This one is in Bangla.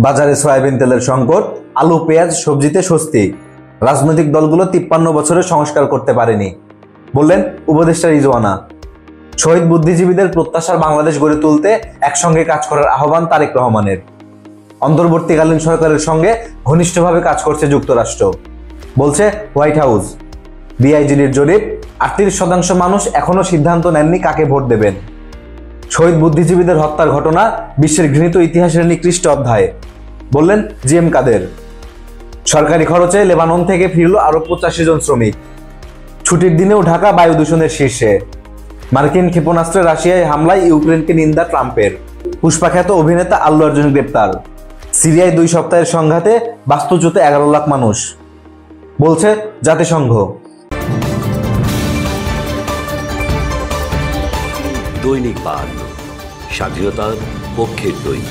বাজারে সয়াবিন তেলের সংকট, আলু পেঁয়াজ সবজিতে স্বস্তি। রাজনৈতিক দলগুলো 53 বছরে সংস্কার করতে পারেনি, বললেন উপদেষ্টা রিজওয়ানা। শহীদ বুদ্ধিজীবীদের প্রত্যাশার বাংলাদেশ গড়ে তুলতে একসঙ্গে কাজ করার আহ্বান তারেক রহমানের। অন্তর্বর্তীকালীন সরকারের সঙ্গে ঘনিষ্ঠভাবে কাজ করছে যুক্তরাষ্ট্র, বলছে হোয়াইট হাউস। বিআইজিডির জরিপ, 38% মানুষ এখনো সিদ্ধান্ত নেননি কাকে ভোট দেবেন। শহীদ বুদ্ধিজীবীদের হত্যার ঘটনা বিশ্বের ঘৃণিত ইতিহাসের নিকৃষ্ট অধ্যায়, বললেন জিএম কাদের। সরকারি খরচে লেবানন থেকে ফিরল আরো 85 জন শ্রমিক। ছুটির দিনেও ঢাকা বায়ু দূষণের শীর্ষে। মার্কিন ক্ষেপণাস্ত্রে রাশিয়ায় হামলায় ইউক্রেনকে নিন্দা ট্রাম্পের। পুষ্পাখ্যাত অভিনেতা আল্লু অর্জুন গ্রেপ্তার। সিরিয়ায় 2 সপ্তাহের সংঘাতে বাস্তুচ্যুত 11 লাখ মানুষ, বলছে জাতিসংঘ। দৈনিক বার্তা, স্বাধীনতার পক্ষের দই।